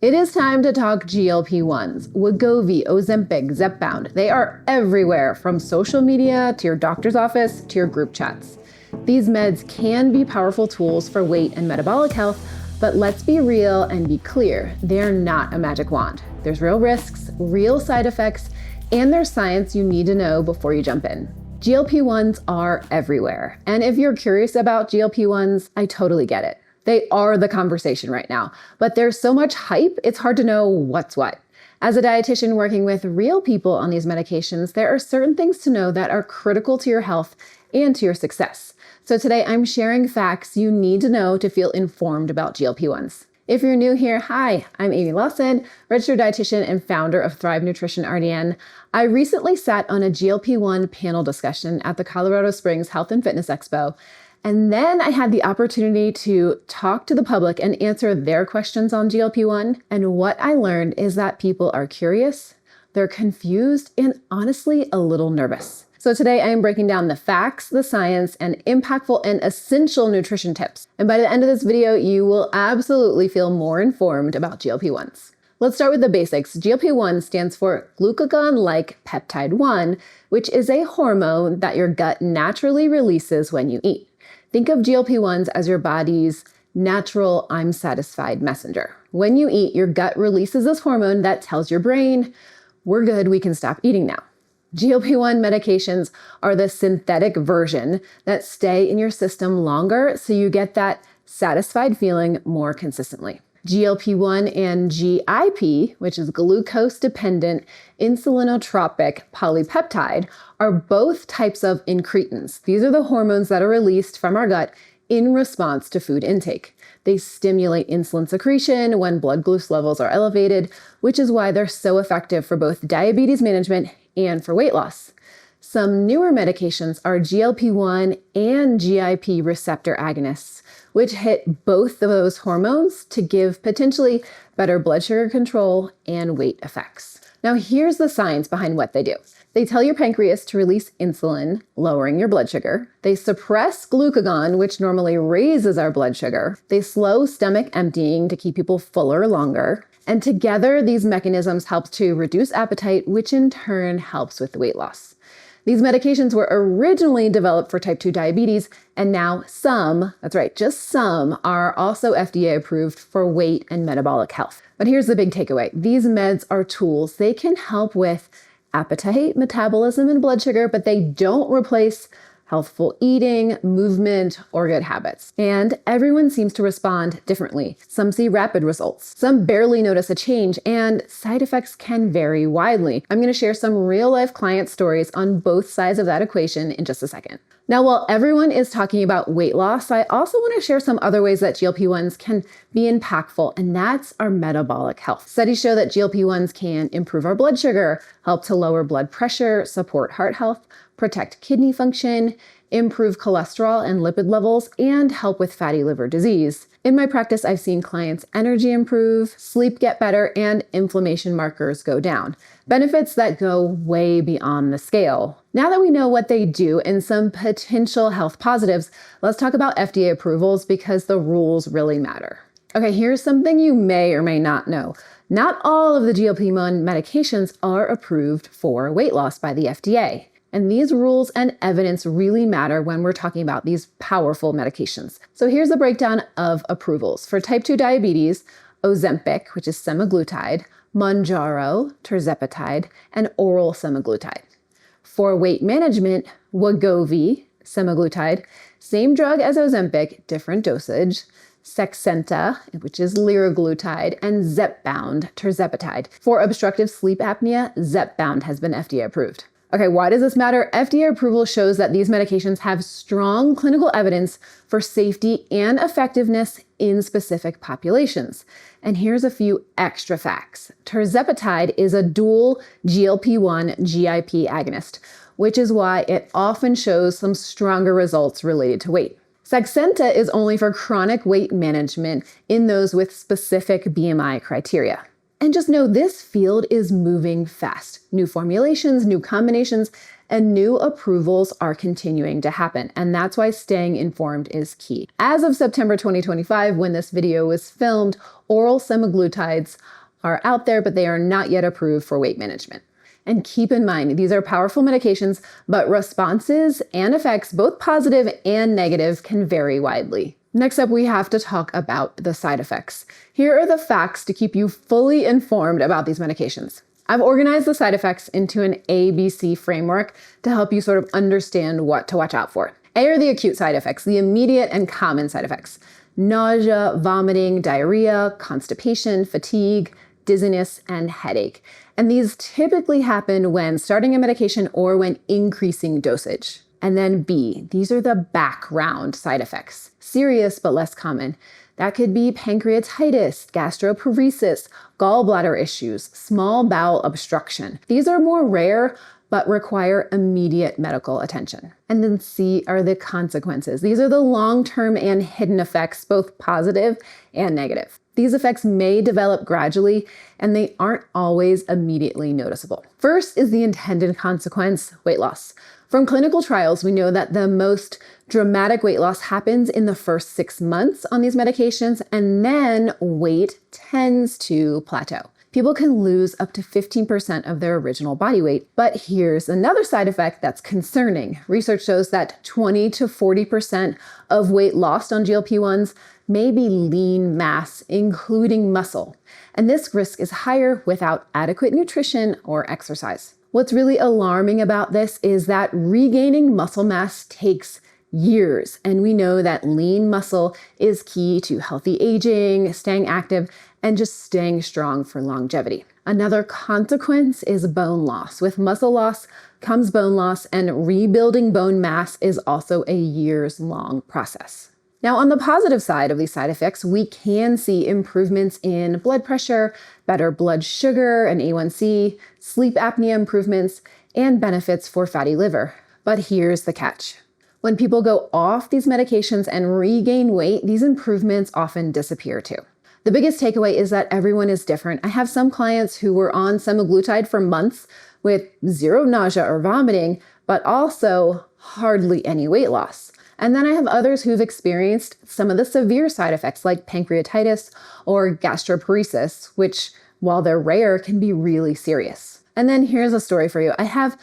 It is time to talk GLP-1s. Wegovy, Ozempic, Zepbound, they are everywhere, from social media to your doctor's office to your group chats. These meds can be powerful tools for weight and metabolic health, but let's be real and be clear, they're not a magic wand. There's real risks, real side effects, and there's science you need to know before you jump in. GLP-1s are everywhere, and if you're curious about GLP-1s, I totally get it. They are the conversation right now, but there's so much hype, it's hard to know what's what. As a dietitian working with real people on these medications, there are certain things to know that are critical to your health and to your success. So today I'm sharing facts you need to know to feel informed about GLP-1s. If you're new here, hi, I'm Amy Lawson, registered dietitian and founder of Thrive Nutrition RDN. I recently sat on a GLP-1 panel discussion at the Colorado Springs Health and Fitness Expo. And then I had the opportunity to talk to the public and answer their questions on GLP-1. And what I learned is that people are curious, they're confused, and honestly, a little nervous. So today I am breaking down the facts, the science, and impactful and essential nutrition tips. And by the end of this video, you will absolutely feel more informed about GLP-1s. Let's start with the basics. GLP-1 stands for glucagon-like peptide 1, which is a hormone that your gut naturally releases when you eat. Think of GLP-1s as your body's natural I'm satisfied messenger. When you eat, your gut releases this hormone that tells your brain, we're good, we can stop eating now. GLP-1 medications are the synthetic version that stay in your system longer, so you get that satisfied feeling more consistently. GLP-1 and GIP, which is glucose-dependent insulinotropic polypeptide, are both types of incretins. These are the hormones that are released from our gut in response to food intake. They stimulate insulin secretion when blood glucose levels are elevated, which is why they're so effective for both diabetes management and for weight loss. Some newer medications are GLP-1 and GIP receptor agonists, which hit both of those hormones to give potentially better blood sugar control and weight effects. Now, here's the science behind what they do. They tell your pancreas to release insulin, lowering your blood sugar. They suppress glucagon, which normally raises our blood sugar. They slow stomach emptying to keep people fuller longer. And together, these mechanisms help to reduce appetite, which in turn helps with weight loss. These medications were originally developed for type 2 diabetes, and now some, that's right, just some, are also FDA approved for weight and metabolic health. But here's the big takeaway. These meds are tools. They can help with appetite, metabolism, and blood sugar, but they don't replace healthful eating, movement, or good habits. And everyone seems to respond differently. Some see rapid results, some barely notice a change, and side effects can vary widely. I'm going to share some real-life client stories on both sides of that equation in just a second. Now, while everyone is talking about weight loss, I also want to share some other ways that GLP-1s can be impactful, and that's our metabolic health. Studies show that GLP-1s can improve our blood sugar, help to lower blood pressure, support heart health, protect kidney function, improve cholesterol and lipid levels, and help with fatty liver disease. In my practice, I've seen clients' energy improve, sleep get better, and inflammation markers go down. Benefits that go way beyond the scale. Now that we know what they do and some potential health positives, let's talk about FDA approvals because the rules really matter. Okay, here's something you may or may not know. Not all of the GLP-1 medications are approved for weight loss by the FDA. And these rules and evidence really matter when we're talking about these powerful medications. So here's a breakdown of approvals. For type 2 diabetes, Ozempic, which is semaglutide, Mounjaro, tirzepatide, and oral semaglutide. For weight management, Wegovy, semaglutide, same drug as Ozempic, different dosage, Saxenda, which is liraglutide, and Zepbound, tirzepatide. For obstructive sleep apnea, Zepbound has been FDA approved. Okay, why does this matter? FDA approval shows that these medications have strong clinical evidence for safety and effectiveness in specific populations. And here's a few extra facts. Tirzepatide is a dual GLP-1 GIP agonist, which is why it often shows some stronger results related to weight. Saxenda is only for chronic weight management in those with specific BMI criteria. And just know this field is moving fast. New formulations, new combinations, and new approvals are continuing to happen. And that's why staying informed is key. As of September 2025, when this video was filmed, oral semaglutides are out there, but they are not yet approved for weight management. And keep in mind, these are powerful medications, but responses and effects, both positive and negative, can vary widely. Next up, we have to talk about the side effects. Here are the facts to keep you fully informed about these medications. I've organized the side effects into an ABC framework to help you sort of understand what to watch out for. A are the acute side effects, the immediate and common side effects: nausea, vomiting, diarrhea, constipation, fatigue, dizziness, and headache. And these typically happen when starting a medication or when increasing dosage. And then B, these are the background side effects, serious but less common. That could be pancreatitis, gastroparesis, gallbladder issues, small bowel obstruction. These are more rare, but require immediate medical attention. And then C are the consequences. These are the long-term and hidden effects, both positive and negative. These effects may develop gradually, and they aren't always immediately noticeable. First is the intended consequence, weight loss. From clinical trials, we know that the most dramatic weight loss happens in the first 6 months on these medications, and then weight tends to plateau. People can lose up to 15% of their original body weight. But here's another side effect that's concerning. Research shows that 20 to 40% of weight lost on GLP-1s may be lean mass, including muscle. And this risk is higher without adequate nutrition or exercise. What's really alarming about this is that regaining muscle mass takes years. And we know that lean muscle is key to healthy aging, staying active, and just staying strong for longevity. Another consequence is bone loss. With muscle loss comes bone loss, and rebuilding bone mass is also a years-long process. Now, on the positive side of these side effects, we can see improvements in blood pressure, better blood sugar and A1C, sleep apnea improvements, and benefits for fatty liver. But here's the catch. When people go off these medications and regain weight, these improvements often disappear too. The biggest takeaway is that everyone is different. I have some clients who were on semaglutide for months with zero nausea or vomiting, but also hardly any weight loss. And then I have others who've experienced some of the severe side effects like pancreatitis or gastroparesis, which, while they're rare, can be really serious. And then here's a story for you. I have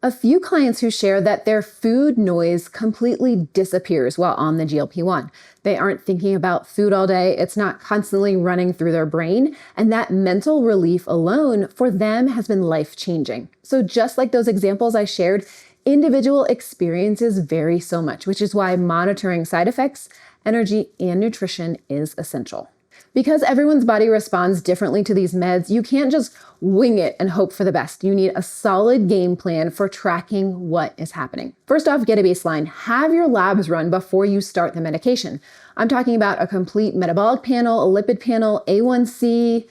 a few clients who share that their food noise completely disappears while on the GLP-1. They aren't thinking about food all day. It's not constantly running through their brain. And that mental relief alone for them has been life-changing. So just like those examples I shared, individual experiences vary so much, which is why monitoring side effects, energy, and nutrition is essential. Because everyone's body responds differently to these meds, you can't just wing it and hope for the best. You need a solid game plan for tracking what is happening. First off, get a baseline. Have your labs run before you start the medication. I'm talking about a complete metabolic panel, a lipid panel, A1C,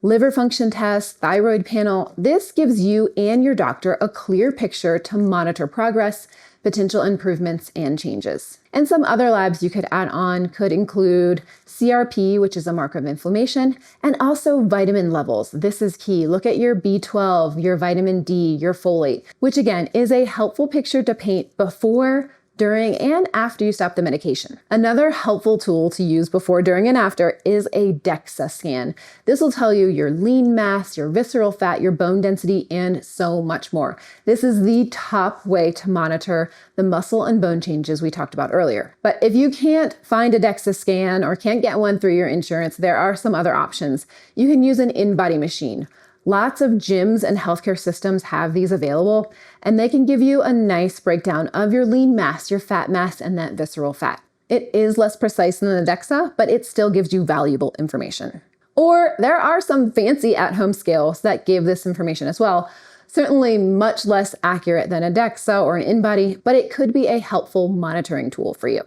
liver function test, thyroid panel. This gives you and your doctor a clear picture to monitor progress, potential improvements, and changes. And some other labs you could add on could include CRP, which is a marker of inflammation, and also vitamin levels. This is key. Look at your B12, your vitamin D, your folate, which again is a helpful picture to paint before, during, and after you stop the medication. Another helpful tool to use before, during, and after is a DEXA scan. This will tell you your lean mass, your visceral fat, your bone density, and so much more. This is the top way to monitor the muscle and bone changes we talked about earlier. But if you can't find a DEXA scan or can't get one through your insurance, there are some other options. You can use an in-body machine. Lots of gyms and healthcare systems have these available, and they can give you a nice breakdown of your lean mass, your fat mass, and that visceral fat. It is less precise than the DEXA, but it still gives you valuable information. Or there are some fancy at-home scales that give this information as well. Certainly much less accurate than a DEXA or an InBody, but it could be a helpful monitoring tool for you.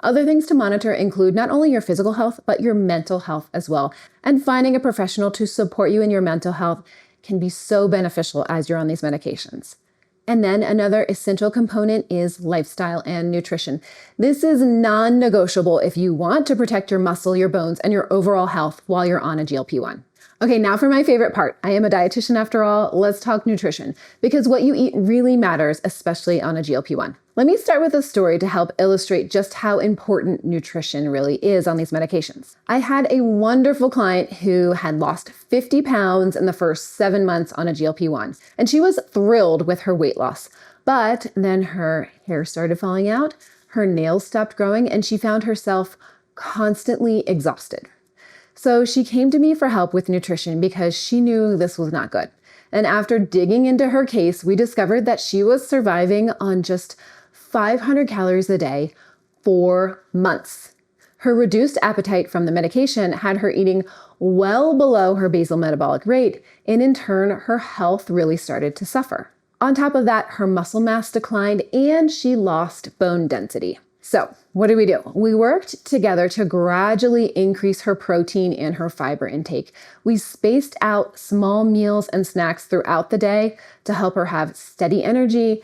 Other things to monitor include not only your physical health, but your mental health as well. And finding a professional to support you in your mental health can be so beneficial as you're on these medications. And then another essential component is lifestyle and nutrition. This is non-negotiable if you want to protect your muscle, your bones, and your overall health while you're on a GLP-1. Okay, now for my favorite part. I am a dietitian after all. Let's talk nutrition, because what you eat really matters, especially on a GLP-1. Let me start with a story to help illustrate just how important nutrition really is on these medications. I had a wonderful client who had lost 50 pounds in the first 7 months on a GLP-1, and she was thrilled with her weight loss. But then her hair started falling out, her nails stopped growing, and she found herself constantly exhausted. So she came to me for help with nutrition because she knew this was not good. And after digging into her case, we discovered that she was surviving on just 500 calories a day for months. Her reduced appetite from the medication had her eating well below her basal metabolic rate, and in turn, her health really started to suffer. On top of that, her muscle mass declined and she lost bone density. So what did we do? We worked together to gradually increase her protein and her fiber intake. We spaced out small meals and snacks throughout the day to help her have steady energy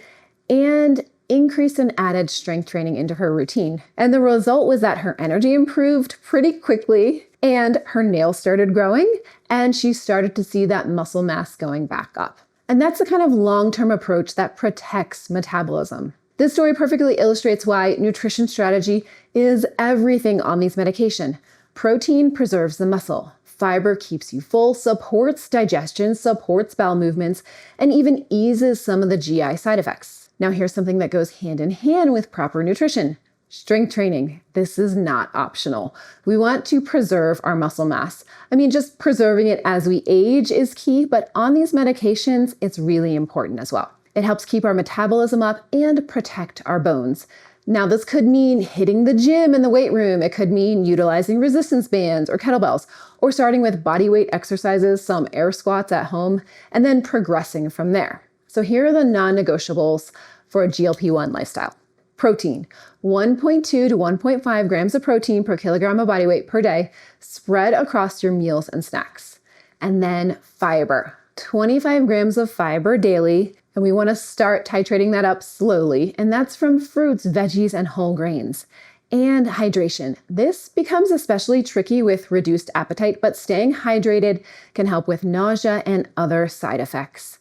and increased and added strength training into her routine. And the result was that her energy improved pretty quickly and her nails started growing and she started to see that muscle mass going back up. And that's the kind of long-term approach that protects metabolism. This story perfectly illustrates why nutrition strategy is everything on these medications. Protein preserves the muscle. Fiber keeps you full, supports digestion, supports bowel movements, and even eases some of the GI side effects. Now here's something that goes hand in hand with proper nutrition. Strength training. This is not optional. We want to preserve our muscle mass. Just preserving it as we age is key, but on these medications, it's really important as well. It helps keep our metabolism up and protect our bones. Now, this could mean hitting the gym and the weight room. It could mean utilizing resistance bands or kettlebells, or starting with body weight exercises, some air squats at home, and then progressing from there. So here are the non-negotiables for a GLP-1 lifestyle. Protein, 1.2 to 1.5 grams of protein per kilogram of body weight per day, spread across your meals and snacks. And then fiber, 25 grams of fiber daily. And we want to start titrating that up slowly. And that's from fruits, veggies, and whole grains. And hydration. This becomes especially tricky with reduced appetite, but staying hydrated can help with nausea and other side effects.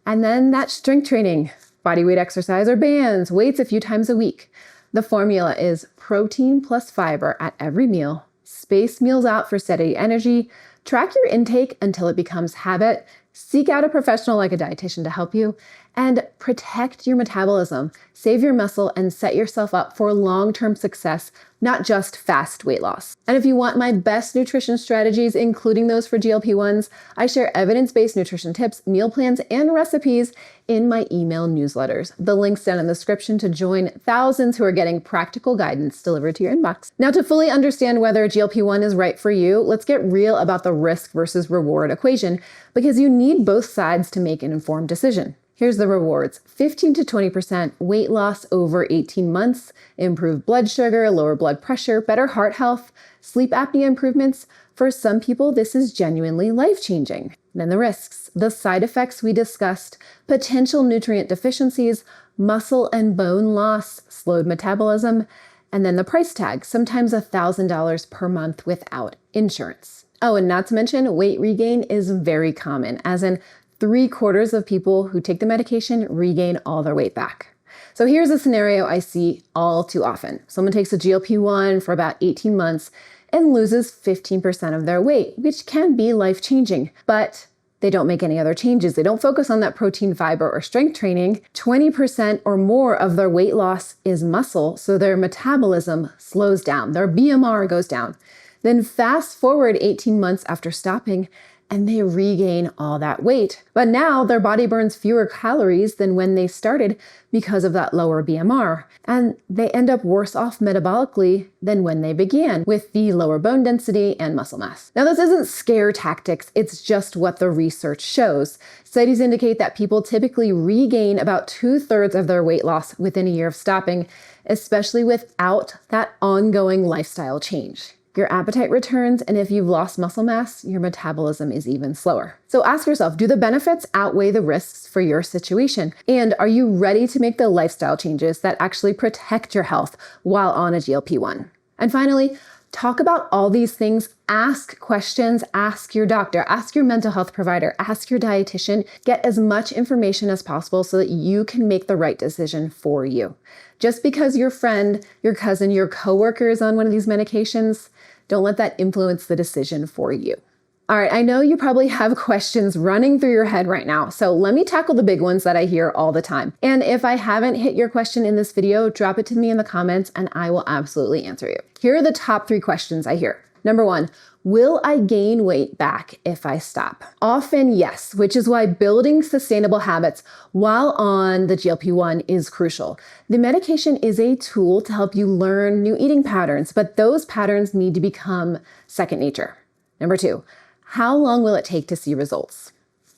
And then that strength training, body weight exercise or bands, weights a few times a week. The formula is protein plus fiber at every meal. Space meals out for steady energy. Track your intake until it becomes habit. Seek out a professional like a dietitian to help you, and protect your metabolism, save your muscle, and set yourself up for long-term success, not just fast weight loss. And if you want my best nutrition strategies, including those for GLP-1s, I share evidence-based nutrition tips, meal plans, and recipes in my email newsletters. The link's down in the description to join thousands who are getting practical guidance delivered to your inbox. Now, to fully understand whether GLP-1 is right for you, let's get real about the risk versus reward equation, because you need both sides to make an informed decision. Here's the rewards. 15 to 20% weight loss over 18 months, improved blood sugar, lower blood pressure, better heart health, sleep apnea improvements. For some people, this is genuinely life-changing. Then the risks, the side effects we discussed, potential nutrient deficiencies, muscle and bone loss, slowed metabolism, and then the price tag, sometimes $1,000 per month without insurance. Oh, and not to mention, weight regain is very common, as in 3/4 of people who take the medication regain all their weight back. So here's a scenario I see all too often. Someone takes a GLP-1 for about 18 months and loses 15% of their weight, which can be life-changing, but they don't make any other changes. They don't focus on that protein, fiber, or strength training. 20% or more of their weight loss is muscle, so their metabolism slows down. Their BMR goes down. Then fast forward 18 months after stopping, and they regain all that weight. But now their body burns fewer calories than when they started because of that lower BMR. And they end up worse off metabolically than when they began, with the lower bone density and muscle mass. Now, this isn't scare tactics. It's just what the research shows. Studies indicate that people typically regain about 2/3 of their weight loss within a year of stopping, especially without that ongoing lifestyle change. Your appetite returns, and if you've lost muscle mass, your metabolism is even slower. So ask yourself, do the benefits outweigh the risks for your situation? And are you ready to make the lifestyle changes that actually protect your health while on a GLP-1? And finally, Talk about all these things, ask questions, ask your doctor, ask your mental health provider, ask your dietitian, get as much information as possible so that you can make the right decision for you. Just because your friend, your cousin, your coworker is on one of these medications, don't let that influence the decision for you. All right, I know you probably have questions running through your head right now, so let me tackle the big ones that I hear all the time. And if I haven't hit your question in this video, drop it to me in the comments and I will absolutely answer you. Here are the top 3 questions I hear. Number 1, will I gain weight back if I stop? Often yes, which is why building sustainable habits while on the GLP-1 is crucial. The medication is a tool to help you learn new eating patterns, but those patterns need to become second nature. Number 2, how long will it take to see results?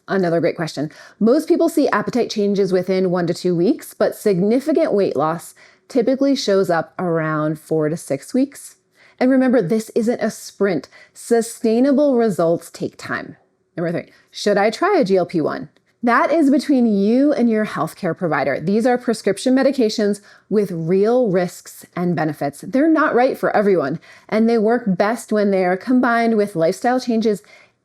Another great question. Most people see appetite changes within 1 to 2 weeks, but significant weight loss typically shows up around 4 to 6 weeks. And remember, this isn't a sprint. Sustainable results take time. Number 3, should I try a GLP-1? That is between you and your healthcare provider. These are prescription medications with real risks and benefits. They're not right for everyone, and they work best when they are combined with lifestyle changes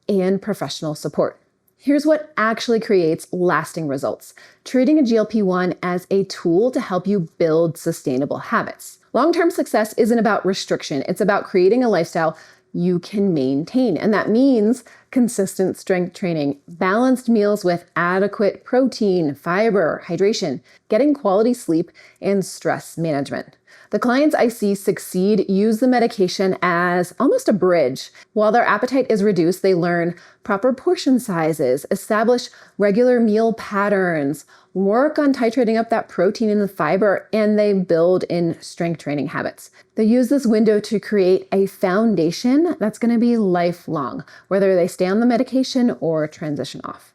and professional support. Here's what actually creates lasting results: treating a GLP-1 as a tool to help you build sustainable habits. Long-term success isn't about restriction. It's about creating a lifestyle you can maintain. And that means consistent strength training, balanced meals with adequate protein, fiber, hydration, getting quality sleep, and stress management. The clients I see succeed use the medication as almost a bridge. While their appetite is reduced, they learn proper portion sizes, establish regular meal patterns, work on titrating up that protein and the fiber, and they build in strength training habits. They use this window to create a foundation that's going to be lifelong, whether they stay on the medication or transition off.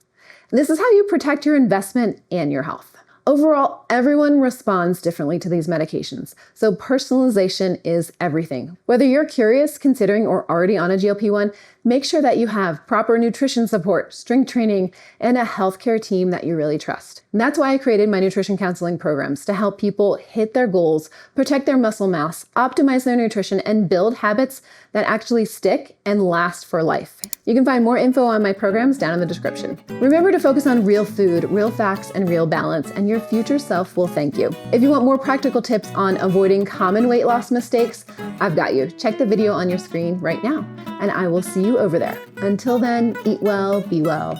And this is how you protect your investment and your health. Overall, everyone responds differently to these medications, so personalization is everything. Whether you're curious, considering, or already on a GLP-1, make sure that you have proper nutrition support, strength training, and a healthcare team that you really trust. And that's why I created my nutrition counseling programs, to help people hit their goals, protect their muscle mass, optimize their nutrition, and build habits that actually stick and last for life. You can find more info on my programs down in the description. Remember to focus on real food, real facts, and real balance, and your future self will thank you. If you want more practical tips on avoiding common weight loss mistakes, I've got you. Check the video on your screen right now, and I will see you over there. Until then, eat well, be well,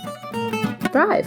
thrive.